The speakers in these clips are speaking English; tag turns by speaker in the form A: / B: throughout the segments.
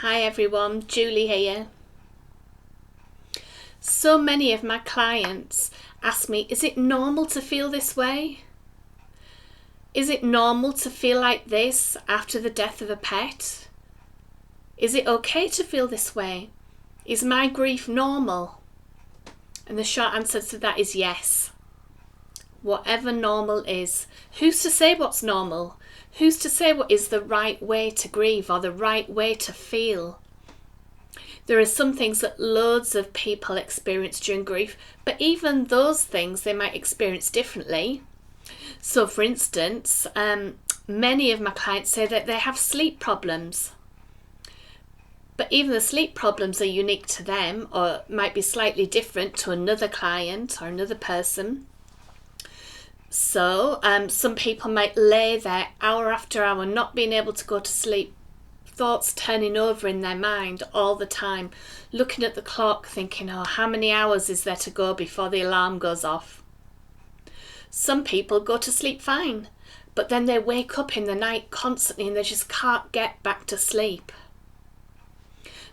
A: Hi everyone, Julie here. So many of my clients ask me, is it normal to feel this way? Is it normal to feel like this after the death of a pet? Is it okay to feel this way? Is my grief normal? And the short answer to that is yes. Whatever normal is. Who's to say what's normal? Who's to say what is the right way to grieve or the right way to feel? There are some things that loads of people experience during grief, but even those things they might experience differently. So for instance, many of my clients say that they have sleep problems. But even the sleep problems are unique to them or might be slightly different to another client or another person. So some people might lay there hour after hour not being able to go to sleep, thoughts turning over in their mind all the time, looking at the clock thinking, oh, how many hours is there to go before the alarm goes off? Some people go to sleep fine, but then they wake up in the night constantly and they just can't get back to sleep.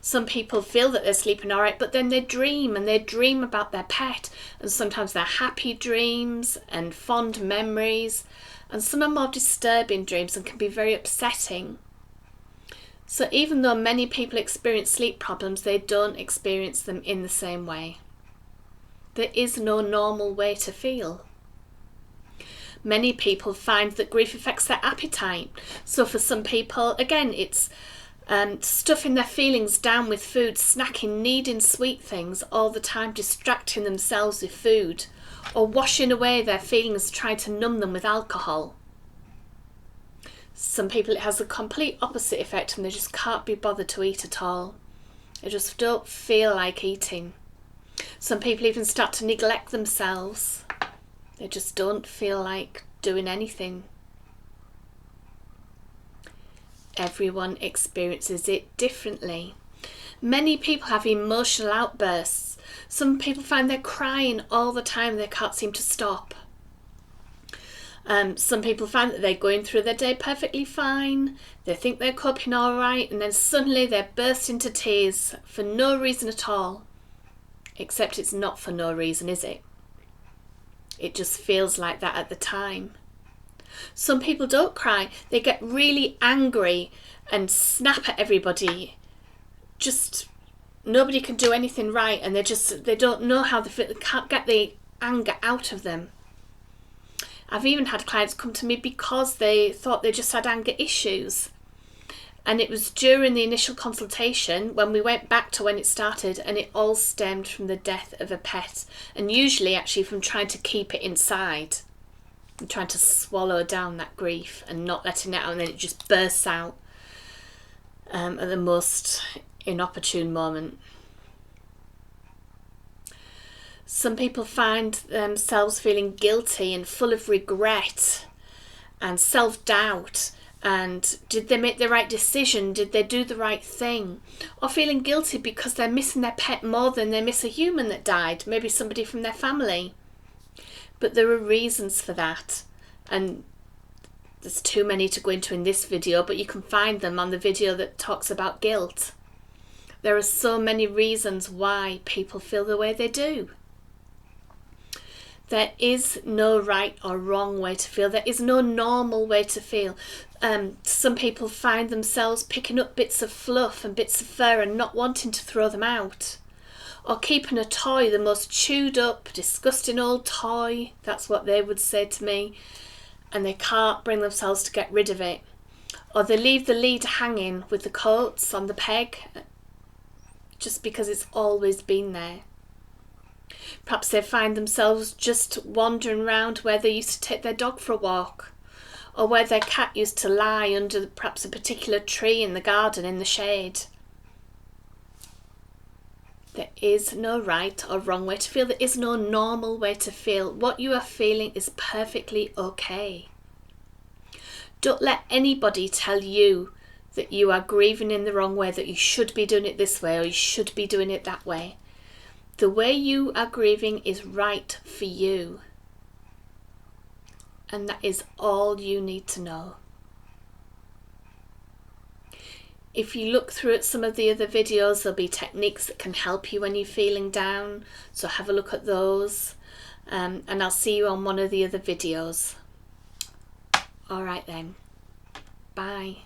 A: Some people feel that they're sleeping all right, but then they dream about their pet, and sometimes they're happy dreams and fond memories, and some are more disturbing dreams and can be very upsetting. So even though many people experience sleep problems, they don't experience them in the same way. There is no normal way to feel. Many people find that grief affects their appetite. So for some people, again, it's stuffing their feelings down with food, snacking, needing sweet things all the time, distracting themselves with food, or washing away their feelings, trying to numb them with alcohol. Some people it has a complete opposite effect and they just can't be bothered to eat at all. They just don't feel like eating. Some people even start to neglect themselves. They just don't feel like doing anything. Everyone experiences it differently. Many people have emotional outbursts. Some people find they're crying all the time, they can't seem to stop. Some people find that they're going through their day perfectly fine, they think they're coping all right, and then suddenly they burst into tears for no reason at all. Except it's not for no reason, is it? It just feels like that at the time. Some people don't cry, they get really angry and snap at everybody. Just nobody can do anything right, and they don't know how they feel, they can't get the anger out of them. I've even had clients come to me because they thought they just had anger issues. And it was during the initial consultation when we went back to when it started, and it all stemmed from the death of a pet, and usually actually from trying to keep it inside and trying to swallow down that grief and not letting it out, and then it just bursts out at the most inopportune moment. Some people find themselves feeling guilty and full of regret and self-doubt, and did they make the right decision? Did they do the right thing? Or feeling guilty because they're missing their pet more than they miss a human that died, maybe somebody from their family. But there are reasons for that, and there's too many to go into in this video, but you can find them on the video that talks about guilt. There are so many reasons why people feel the way they do. There is no right or wrong way to feel. There is no normal way to feel. Some people find themselves picking up bits of fluff and bits of fur and not wanting to throw them out. Or keeping a toy, the most chewed up, disgusting old toy, that's what they would say to me, and they can't bring themselves to get rid of it. Or they leave the lead hanging with the coats on the peg just because it's always been there. Perhaps they find themselves just wandering around where they used to take their dog for a walk, or where their cat used to lie under perhaps a particular tree in the garden in the shade. There is no right or wrong way to feel. There is no normal way to feel. What you are feeling is perfectly okay. Don't let anybody tell you that you are grieving in the wrong way, that you should be doing it this way or you should be doing it that way. The way you are grieving is right for you. And that is all you need to know. If you look through at some of the other videos, there'll be techniques that can help you when you're feeling down, so have a look at those, and I'll see you on one of the other videos. Alright then, bye.